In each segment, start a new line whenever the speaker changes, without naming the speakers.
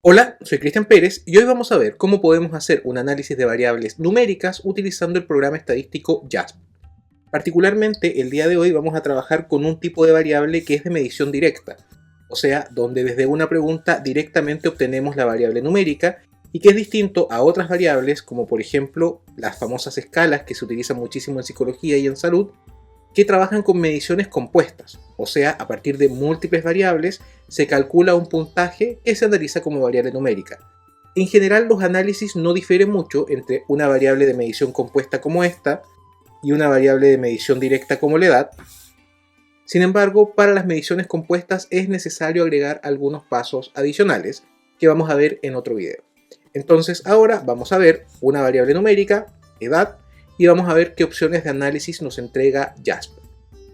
Hola, soy Cristian Pérez y hoy vamos a ver cómo podemos hacer un análisis de variables numéricas utilizando el programa estadístico JASP. Particularmente, el día de hoy vamos a trabajar con un tipo de variable que es de medición directa, o sea, donde desde una pregunta directamente obtenemos la variable numérica y que es distinto a otras variables como por ejemplo las famosas escalas que se utilizan muchísimo en psicología y en salud, que trabajan con mediciones compuestas, o sea, a partir de múltiples variables se calcula un puntaje que se analiza como variable numérica. En general, los análisis no difieren mucho entre una variable de medición compuesta como esta y una variable de medición directa como la edad. Sin embargo, para las mediciones compuestas es necesario agregar algunos pasos adicionales que vamos a ver en otro video. Entonces ahora vamos a ver una variable numérica, edad, y vamos a ver qué opciones de análisis nos entrega JASP.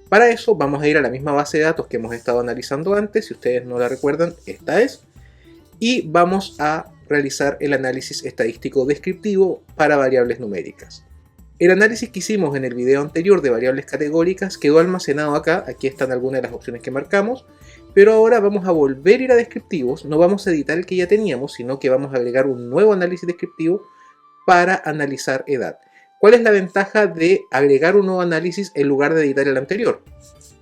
Para eso vamos a ir a la misma base de datos que hemos estado analizando antes, si ustedes no la recuerdan, esta es, y vamos a realizar el análisis estadístico descriptivo para variables numéricas. El análisis que hicimos en el video anterior de variables categóricas quedó almacenado acá, aquí están algunas de las opciones que marcamos, pero ahora vamos a volver a ir a descriptivos, no vamos a editar el que ya teníamos, sino que vamos a agregar un nuevo análisis descriptivo para analizar edad. ¿Cuál es la ventaja de agregar un nuevo análisis en lugar de editar el anterior?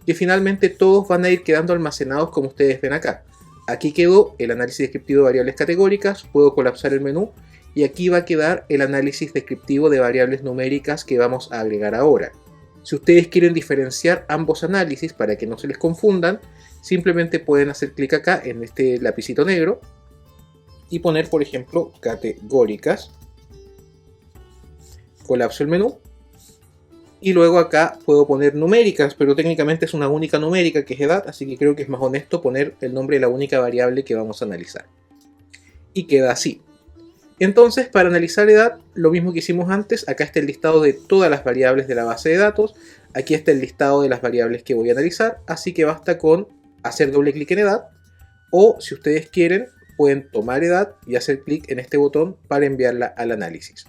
Que finalmente todos van a ir quedando almacenados como ustedes ven acá. Aquí quedó el análisis descriptivo de variables categóricas, puedo colapsar el menú y aquí va a quedar el análisis descriptivo de variables numéricas que vamos a agregar ahora. Si ustedes quieren diferenciar ambos análisis para que no se les confundan, simplemente pueden hacer clic acá en este lapicito negro y poner, por ejemplo, categóricas. Colapso el menú y luego acá puedo poner numéricas, pero técnicamente es una única numérica que es edad, así que creo que es más honesto poner el nombre de la única variable que vamos a analizar. Y queda así. Entonces, para analizar edad, lo mismo que hicimos antes, acá está el listado de todas las variables de la base de datos, aquí está el listado de las variables que voy a analizar, así que basta con hacer doble clic en edad, o si ustedes quieren, pueden tomar edad y hacer clic en este botón para enviarla al análisis.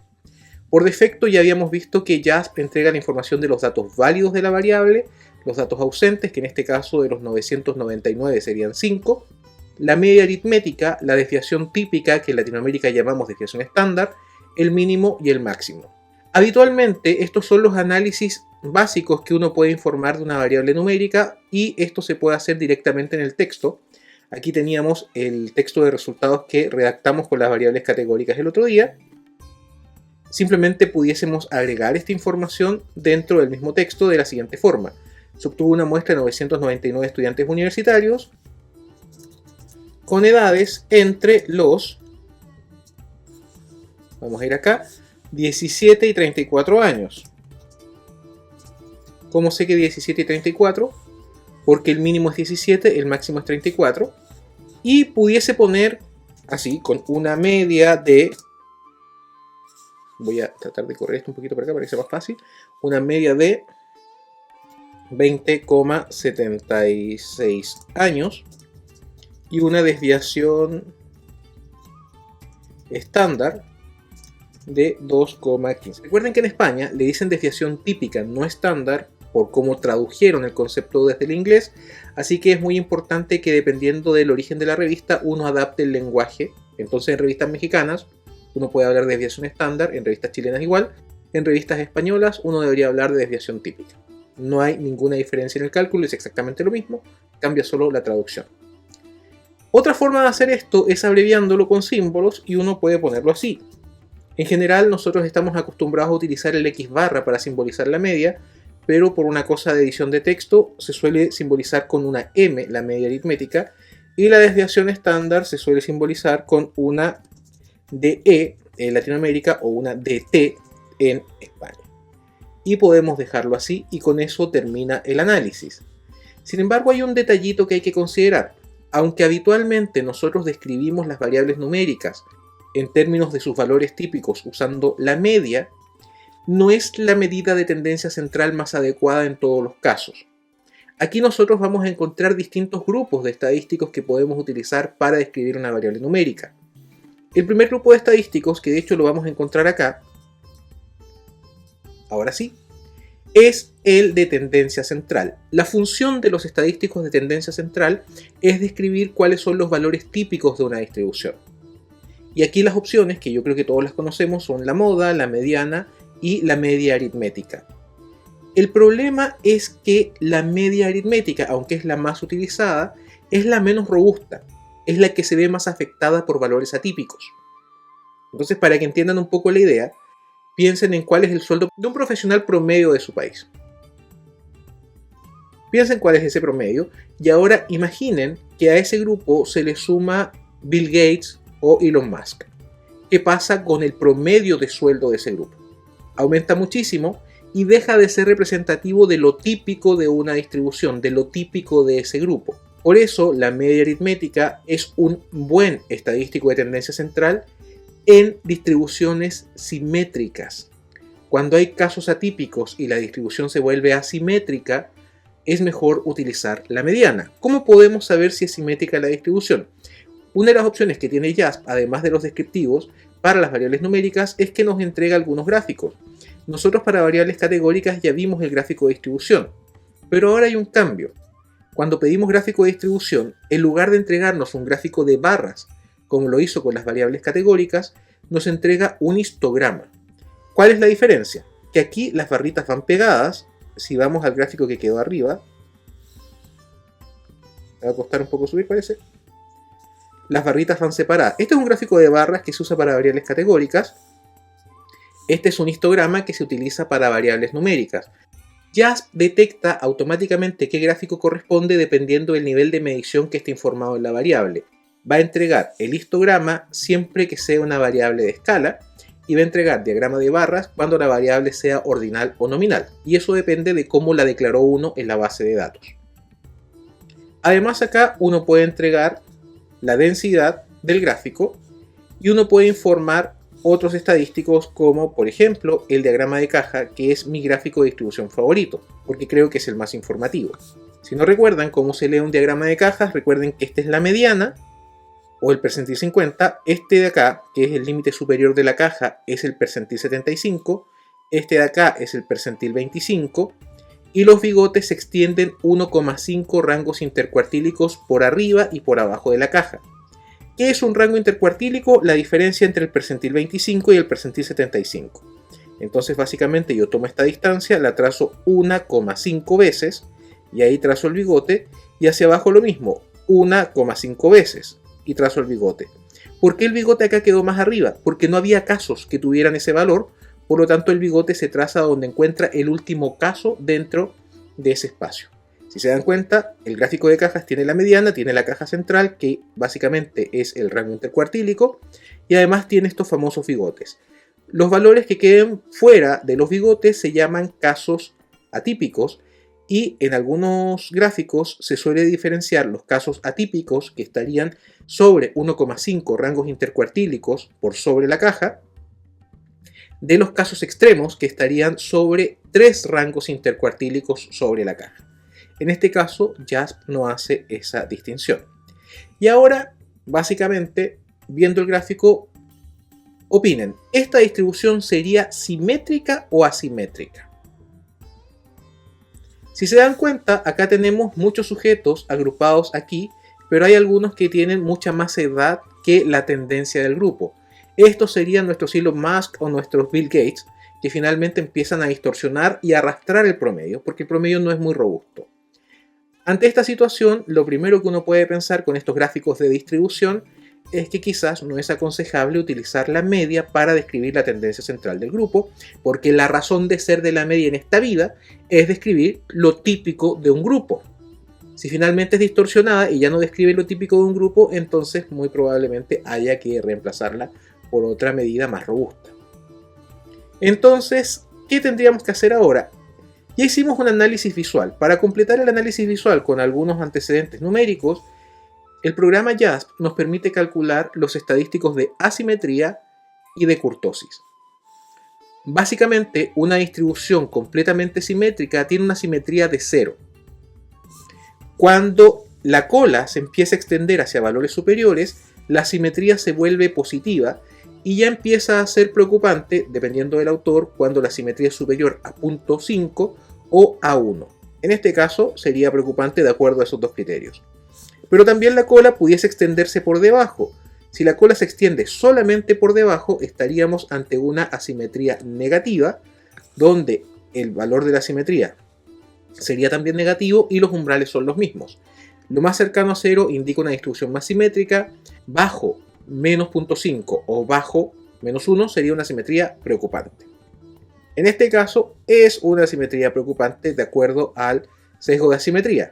Por defecto ya habíamos visto que JASP entrega la información de los datos válidos de la variable, los datos ausentes, que en este caso de los 999 serían 5, la media aritmética, la desviación típica, que en Latinoamérica llamamos desviación estándar, el mínimo y el máximo. Habitualmente estos son los análisis básicos que uno puede informar de una variable numérica y esto se puede hacer directamente en el texto. Aquí teníamos el texto de resultados que redactamos con las variables categóricas el otro día. Simplemente pudiésemos agregar esta información dentro del mismo texto de la siguiente forma. Se obtuvo una muestra de 999 estudiantes universitarios con edades entre los, vamos a ir acá, 17 y 34 años. ¿Cómo sé que 17 y 34? Porque el mínimo es 17, el máximo es 34. Y pudiese poner así, con una media de... Voy a tratar de correr esto un poquito para acá para que sea más fácil. Una media de 20,76 años. Y una desviación estándar de 2,15. Recuerden que en España le dicen desviación típica, no estándar, por cómo tradujeron el concepto desde el inglés. Así que es muy importante que dependiendo del origen de la revista, uno adapte el lenguaje. Entonces en revistas mexicanas uno puede hablar de desviación estándar, en revistas chilenas igual, en revistas españolas uno debería hablar de desviación típica. No hay ninguna diferencia en el cálculo, es exactamente lo mismo, cambia solo la traducción. Otra forma de hacer esto es abreviándolo con símbolos y uno puede ponerlo así. En general nosotros estamos acostumbrados a utilizar el X barra para simbolizar la media, pero por una cosa de edición de texto se suele simbolizar con una M la media aritmética y la desviación estándar se suele simbolizar con una DE en Latinoamérica o una DT en España. Y podemos dejarlo así y con eso termina el análisis. Sin embargo, hay un detallito que hay que considerar. Aunque habitualmente nosotros describimos las variables numéricas en términos de sus valores típicos usando la media, no es la medida de tendencia central más adecuada en todos los casos. Aquí nosotros vamos a encontrar distintos grupos de estadísticos que podemos utilizar para describir una variable numérica. El primer grupo de estadísticos, que de hecho lo vamos a encontrar acá, ahora sí, es el de tendencia central. La función de los estadísticos de tendencia central es describir cuáles son los valores típicos de una distribución. Y aquí las opciones, que yo creo que todos las conocemos, son la moda, la mediana y la media aritmética. El problema es que la media aritmética, aunque es la más utilizada, es la menos robusta, es la que se ve más afectada por valores atípicos. Entonces, para que entiendan un poco la idea, piensen en cuál es el sueldo de un profesional promedio de su país. Piensen cuál es ese promedio y ahora imaginen que a ese grupo se le suma Bill Gates o Elon Musk. ¿Qué pasa con el promedio de sueldo de ese grupo? Aumenta muchísimo y deja de ser representativo de lo típico de una distribución, de lo típico de ese grupo. Por eso la media aritmética es un buen estadístico de tendencia central en distribuciones simétricas. Cuando hay casos atípicos y la distribución se vuelve asimétrica, es mejor utilizar la mediana. ¿Cómo podemos saber si es simétrica la distribución? Una de las opciones que tiene JASP, además de los descriptivos, para las variables numéricas es que nos entrega algunos gráficos. Nosotros para variables categóricas ya vimos el gráfico de distribución, pero ahora hay un cambio. Cuando pedimos gráfico de distribución, en lugar de entregarnos un gráfico de barras, como lo hizo con las variables categóricas, nos entrega un histograma. ¿Cuál es la diferencia? Que aquí las barritas van pegadas. Si vamos al gráfico que quedó arriba, me va a costar un poco subir, parece. Las barritas van separadas. Este es un gráfico de barras que se usa para variables categóricas. Este es un histograma que se utiliza para variables numéricas. JASP detecta automáticamente qué gráfico corresponde dependiendo del nivel de medición que esté informado en la variable. Va a entregar el histograma siempre que sea una variable de escala y va a entregar diagrama de barras cuando la variable sea ordinal o nominal. Y eso depende de cómo la declaró uno en la base de datos. Además acá uno puede entregar la densidad del gráfico y uno puede informar otros estadísticos como por ejemplo el diagrama de caja, que es mi gráfico de distribución favorito porque creo que es el más informativo. Si no recuerdan cómo se lee un diagrama de cajas, recuerden que esta es la mediana o el percentil 50, este de acá, que es el límite superior de la caja, es el percentil 75, este de acá es el percentil 25, y los bigotes se extienden 1,5 rangos intercuartílicos por arriba y por abajo de la caja. ¿Qué es un rango intercuartílico? La diferencia entre el percentil 25 y el percentil 75. Entonces básicamente yo tomo esta distancia, la trazo 1,5 veces, y ahí trazo el bigote, y hacia abajo lo mismo, 1,5 veces. Y trazo el bigote. ¿Por qué el bigote acá quedó más arriba? Porque no había casos que tuvieran ese valor, por lo tanto el bigote se traza donde encuentra el último caso dentro de ese espacio. Si se dan cuenta, el gráfico de cajas tiene la mediana, tiene la caja central, que básicamente es el rango intercuartílico, y además tiene estos famosos bigotes. Los valores que queden fuera de los bigotes se llaman casos atípicos, y en algunos gráficos se suele diferenciar los casos atípicos que estarían sobre 1,5 rangos intercuartílicos por sobre la caja de los casos extremos que estarían sobre 3 rangos intercuartílicos sobre la caja. En este caso JASP no hace esa distinción. Y ahora básicamente viendo el gráfico opinen, ¿esta distribución sería simétrica o asimétrica? Si se dan cuenta, acá tenemos muchos sujetos agrupados aquí, pero hay algunos que tienen mucha más edad que la tendencia del grupo. Estos serían nuestros Elon Musk o nuestros Bill Gates, que finalmente empiezan a distorsionar y a arrastrar el promedio, porque el promedio no es muy robusto. Ante esta situación, lo primero que uno puede pensar con estos gráficos de distribución es que quizás no es aconsejable utilizar la media para describir la tendencia central del grupo, porque la razón de ser de la media en esta vida es describir lo típico de un grupo. Si finalmente es distorsionada y ya no describe lo típico de un grupo, entonces muy probablemente haya que reemplazarla por otra medida más robusta. Entonces, ¿qué tendríamos que hacer ahora? Ya hicimos un análisis visual. Para completar el análisis visual con algunos antecedentes numéricos, el programa JASP nos permite calcular los estadísticos de asimetría y de kurtosis. Básicamente, una distribución completamente simétrica tiene una simetría de 0. Cuando la cola se empieza a extender hacia valores superiores, la simetría se vuelve positiva y ya empieza a ser preocupante, dependiendo del autor, cuando la simetría es superior a 0.5 o a 1. En este caso sería preocupante de acuerdo a esos dos criterios. Pero también la cola pudiese extenderse por debajo. Si la cola se extiende solamente por debajo, estaríamos ante una asimetría negativa, donde el valor de la asimetría sería también negativo y los umbrales son los mismos. Lo más cercano a 0 indica una distribución más simétrica, bajo menos 0.5 o bajo menos 1 sería una simetría preocupante. En este caso es una simetría preocupante de acuerdo al sesgo de asimetría.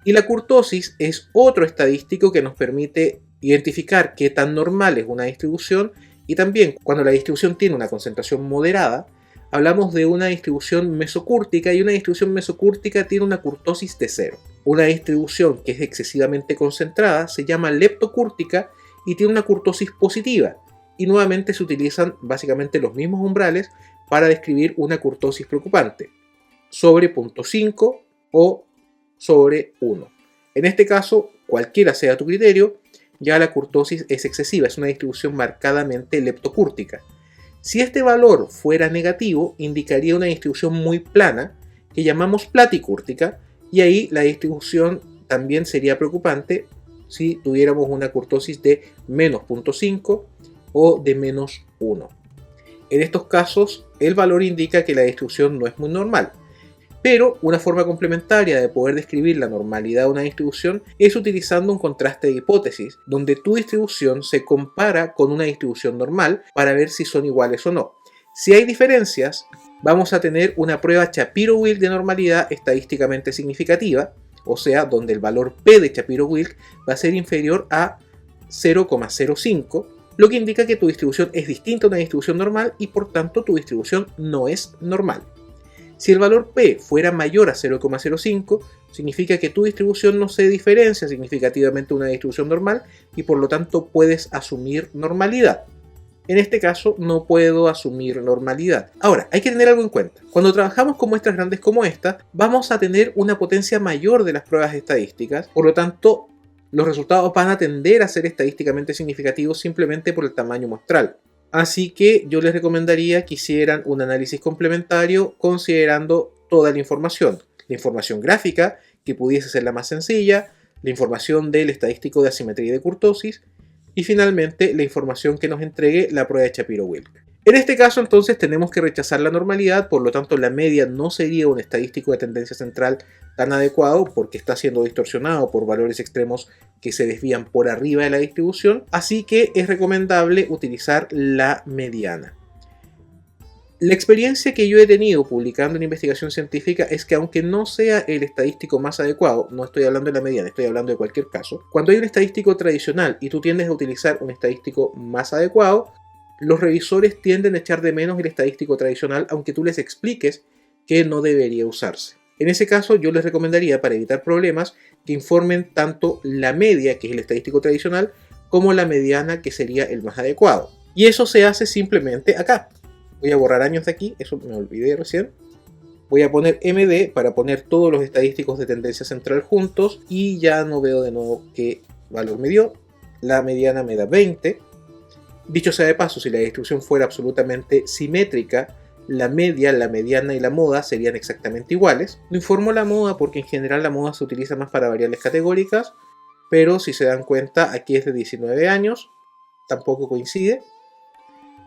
Y la kurtosis es otro estadístico que nos permite identificar qué tan normal es una distribución, y también cuando la distribución tiene una concentración moderada, hablamos de una distribución mesocúrtica, y una distribución mesocúrtica tiene una kurtosis de 0. Una distribución que es excesivamente concentrada se llama leptocúrtica y tiene una kurtosis positiva, y nuevamente se utilizan básicamente los mismos umbrales para describir una kurtosis preocupante, sobre 0.5 o sobre 1. En este caso, cualquiera sea tu criterio, ya la kurtosis es excesiva, es una distribución marcadamente leptocúrtica. Si este valor fuera negativo, indicaría una distribución muy plana, que llamamos platicúrtica, y ahí la distribución también sería preocupante si tuviéramos una kurtosis de menos 0.5 o de menos 1. En estos casos, el valor indica que la distribución no es muy normal. Pero una forma complementaria de poder describir la normalidad de una distribución es utilizando un contraste de hipótesis, donde tu distribución se compara con una distribución normal para ver si son iguales o no. Si hay diferencias, vamos a tener una prueba Shapiro-Wilk de normalidad estadísticamente significativa, o sea, donde el valor P de Shapiro-Wilk va a ser inferior a 0,05, lo que indica que tu distribución es distinta a una distribución normal y por tanto tu distribución no es normal. Si el valor P fuera mayor a 0,05, significa que tu distribución no se diferencia significativamente de una distribución normal y por lo tanto puedes asumir normalidad. En este caso no puedo asumir normalidad. Ahora, hay que tener algo en cuenta. Cuando trabajamos con muestras grandes como esta, vamos a tener una potencia mayor de las pruebas estadísticas, por lo tanto los resultados van a tender a ser estadísticamente significativos simplemente por el tamaño muestral. Así que yo les recomendaría que hicieran un análisis complementario considerando toda la información gráfica, que pudiese ser la más sencilla, la información del estadístico de asimetría y de kurtosis, y finalmente la información que nos entregue la prueba de Shapiro-Wilk. En este caso entonces tenemos que rechazar la normalidad, por lo tanto la media no sería un estadístico de tendencia central tan adecuado porque está siendo distorsionado por valores extremos que se desvían por arriba de la distribución, así que es recomendable utilizar la mediana. La experiencia que yo he tenido publicando en investigación científica es que aunque no sea el estadístico más adecuado, no estoy hablando de la mediana, estoy hablando de cualquier caso, cuando hay un estadístico tradicional y tú tiendes a utilizar un estadístico más adecuado, los revisores tienden a echar de menos el estadístico tradicional aunque tú les expliques que no debería usarse. En ese caso yo les recomendaría, para evitar problemas, que informen tanto la media, que es el estadístico tradicional, como la mediana, que sería el más adecuado. Y eso se hace simplemente acá. Voy a borrar años de aquí, eso me olvidé recién. Voy a poner MD para poner todos los estadísticos de tendencia central juntos y ya no veo de nuevo qué valor me dio. La mediana me da 20. Dicho sea de paso, si la distribución fuera absolutamente simétrica, la media, la mediana y la moda serían exactamente iguales. No informo la moda porque en general la moda se utiliza más para variables categóricas, pero si se dan cuenta aquí es de 19 años, tampoco coincide.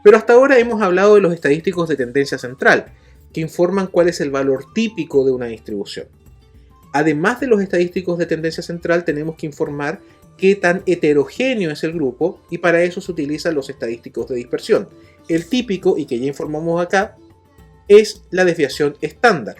Pero hasta ahora hemos hablado de los estadísticos de tendencia central, que informan cuál es el valor típico de una distribución. Además de los estadísticos de tendencia central, tenemos que informar qué tan heterogéneo es el grupo, y para eso se utilizan los estadísticos de dispersión. El típico, y que ya informamos acá, es la desviación estándar.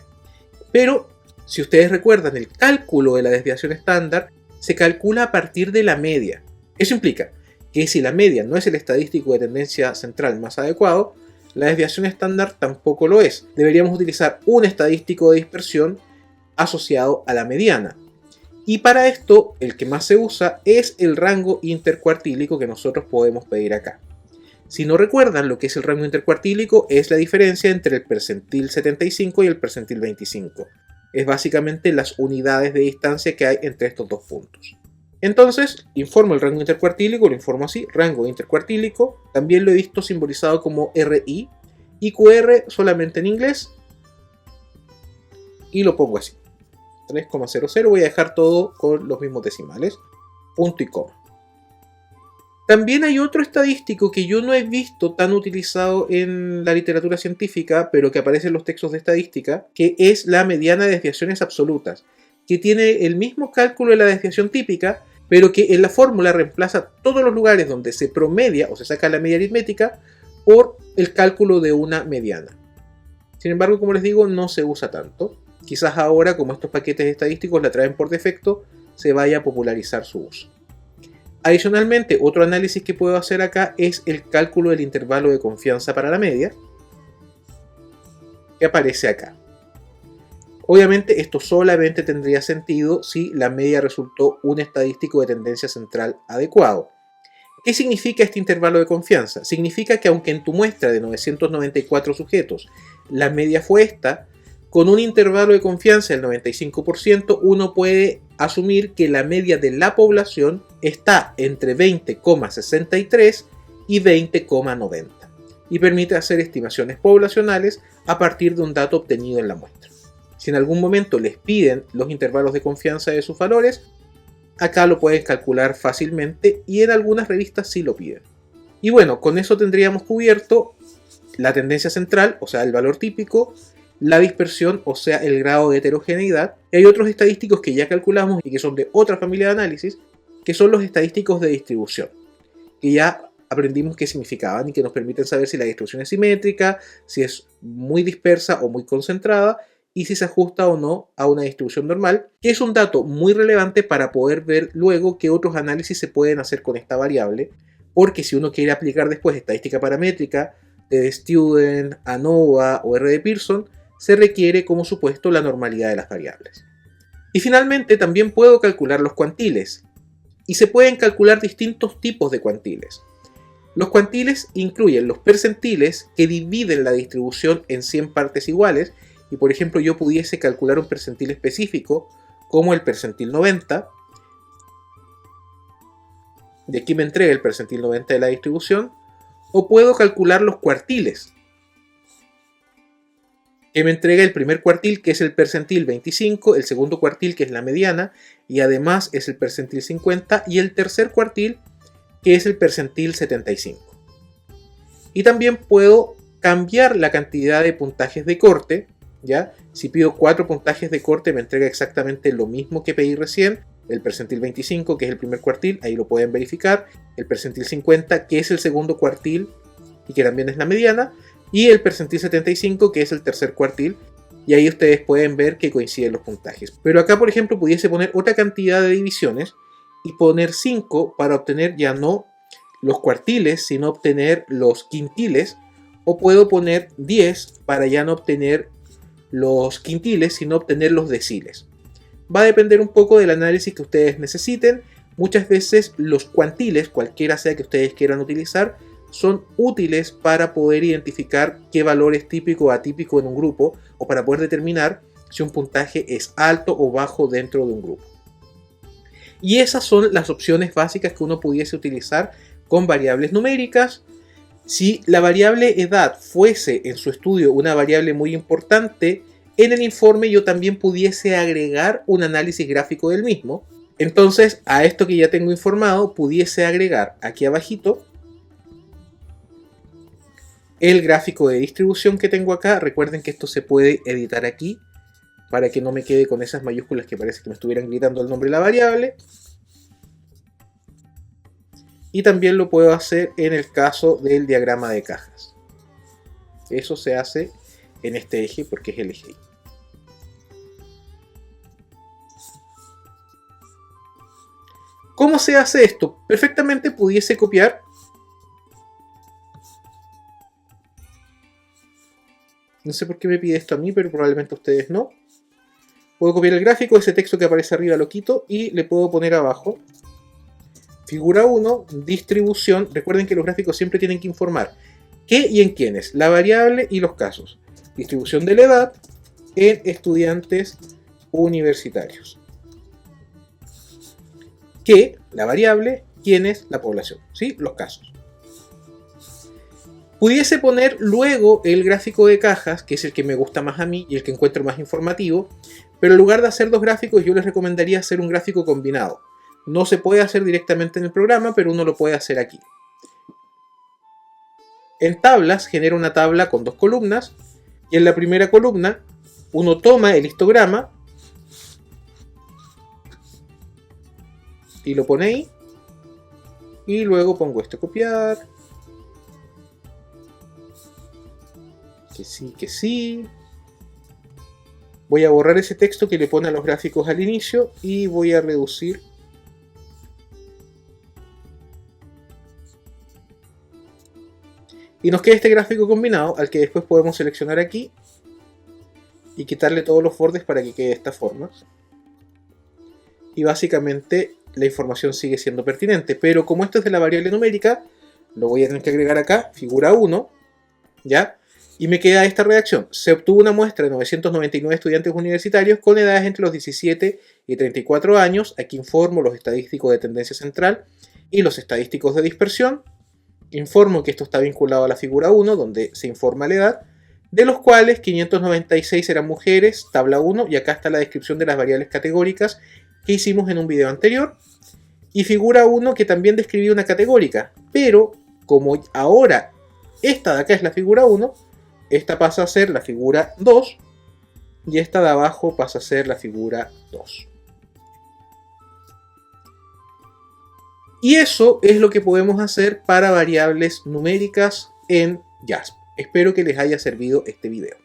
Pero, si ustedes recuerdan, el cálculo de la desviación estándar se calcula a partir de la media. Eso implica que si la media no es el estadístico de tendencia central más adecuado, la desviación estándar tampoco lo es. Deberíamos utilizar un estadístico de dispersión asociado a la mediana. Y para esto, el que más se usa es el rango intercuartílico que nosotros podemos pedir acá. Si no recuerdan lo que es el rango intercuartílico, es la diferencia entre el percentil 75 y el percentil 25. Es básicamente las unidades de distancia que hay entre estos dos puntos. Entonces, informo el rango intercuartílico, lo informo así, rango intercuartílico. También lo he visto simbolizado como RI y QR solamente en inglés. Y lo pongo así. 3,00, voy a dejar todo con los mismos decimales. Punto y coma. También hay otro estadístico que yo no he visto tan utilizado en la literatura científica, pero que aparece en los textos de estadística, que es la mediana de desviaciones absolutas, que tiene el mismo cálculo de la desviación típica, pero que en la fórmula reemplaza todos los lugares donde se promedia o se saca la media aritmética por el cálculo de una mediana. Sin embargo, como les digo, no se usa tanto. Quizás ahora, como estos paquetes estadísticos la traen por defecto, se vaya a popularizar su uso. Adicionalmente, otro análisis que puedo hacer acá es el cálculo del intervalo de confianza para la media, que aparece acá. Obviamente esto solamente tendría sentido si la media resultó un estadístico de tendencia central adecuado. ¿Qué significa este intervalo de confianza? Significa que aunque en tu muestra de 994 sujetos la media fue esta, con un intervalo de confianza del 95%, uno puede asumir que la media de la población está entre 20,63 y 20,90 y permite hacer estimaciones poblacionales a partir de un dato obtenido en la muestra. Si en algún momento les piden los intervalos de confianza de sus valores, acá lo pueden calcular fácilmente y en algunas revistas sí lo piden. Y bueno, con eso tendríamos cubierto la tendencia central, o sea, el valor típico, la dispersión, o sea, el grado de heterogeneidad. Y hay otros estadísticos que ya calculamos y que son de otra familia de análisis, que son los estadísticos de distribución, que ya aprendimos qué significaban y que nos permiten saber si la distribución es simétrica, si es muy dispersa o muy concentrada, y si se ajusta o no a una distribución normal, que es un dato muy relevante para poder ver luego qué otros análisis se pueden hacer con esta variable, porque si uno quiere aplicar después estadística paramétrica, de Student, ANOVA o R de Pearson, se requiere como supuesto la normalidad de las variables. Y finalmente también puedo calcular los cuantiles, y se pueden calcular distintos tipos de cuantiles. Los cuantiles incluyen los percentiles que dividen la distribución en 100 partes iguales, y por ejemplo yo pudiese calcular un percentil específico como el percentil 90, de aquí me entrega el percentil 90 de la distribución, o puedo calcular los cuartiles, que me entrega el primer cuartil, que es el percentil 25, el segundo cuartil, que es la mediana, y además es el percentil 50, y el tercer cuartil, que es el percentil 75. Y también puedo cambiar la cantidad de puntajes de corte, ¿ya? Si pido 4 puntajes de corte, me entrega exactamente lo mismo que pedí recién, el percentil 25, que es el primer cuartil, ahí lo pueden verificar, el percentil 50, que es el segundo cuartil, y que también es la mediana, y el percentil 75, que es el tercer cuartil, y ahí ustedes pueden ver que coinciden los puntajes. Pero acá, por ejemplo, pudiese poner otra cantidad de divisiones y poner 5 para obtener ya no los cuartiles, sino obtener los quintiles, o puedo poner 10 para ya no obtener los quintiles, sino obtener los deciles. Va a depender un poco del análisis que ustedes necesiten. Muchas veces los cuantiles, cualquiera sea que ustedes quieran utilizar, son útiles para poder identificar qué valor es típico o atípico en un grupo, o para poder determinar si un puntaje es alto o bajo dentro de un grupo. Y esas son las opciones básicas que uno pudiese utilizar con variables numéricas. Si la variable edad fuese en su estudio una variable muy importante, en el informe yo también pudiese agregar un análisis gráfico del mismo. Entonces, a esto que ya tengo informado, pudiese agregar aquí abajito el gráfico de distribución que tengo acá. Recuerden que esto se puede editar aquí para que no me quede con esas mayúsculas que parece que me estuvieran gritando el nombre de la variable. Y también lo puedo hacer en el caso del diagrama de cajas. Eso se hace en este eje porque es el eje Y. ¿Cómo se hace esto? Perfectamente pudiese copiar no sé por qué me pide esto a mí, pero probablemente a ustedes no. Puedo copiar el gráfico, ese texto que aparece arriba lo quito y le puedo poner abajo figura 1, distribución. Recuerden que los gráficos siempre tienen que informar qué y en quiénes, la variable y los casos. Distribución de la edad en estudiantes universitarios. ¿Qué? La variable, quiénes, la población, ¿sí? Los casos. Pudiese poner luego el gráfico de cajas, que es el que me gusta más a mí y el que encuentro más informativo, pero en lugar de hacer dos gráficos yo les recomendaría hacer un gráfico combinado. No se puede hacer directamente en el programa, pero uno lo puede hacer aquí. En tablas genera una tabla con 2 columnas y en la primera columna uno toma el histograma y lo pone ahí y luego pongo esto a copiar, que sí. Voy a borrar ese texto que le pone a los gráficos al inicio y voy a reducir y nos queda este gráfico combinado al que después podemos seleccionar aquí y quitarle todos los bordes para que quede de esta forma. Y básicamente la información sigue siendo pertinente, pero como esto es de la variable numérica, lo voy a tener que agregar acá, figura 1, ¿ya? Y me queda esta redacción. Se obtuvo una muestra de 999 estudiantes universitarios con edades entre los 17 y 34 años. Aquí informo los estadísticos de tendencia central y los estadísticos de dispersión. Informo que esto está vinculado a la figura 1, donde se informa la edad, de los cuales 596 eran mujeres, tabla 1, y acá está la descripción de las variables categóricas que hicimos en un video anterior. Y figura 1 que también describía una categórica, pero como ahora esta de acá es la figura 1, esta pasa a ser la figura 2 y esta de abajo pasa a ser la figura 2. Y eso es lo que podemos hacer para variables numéricas en JASP. Espero que les haya servido este video.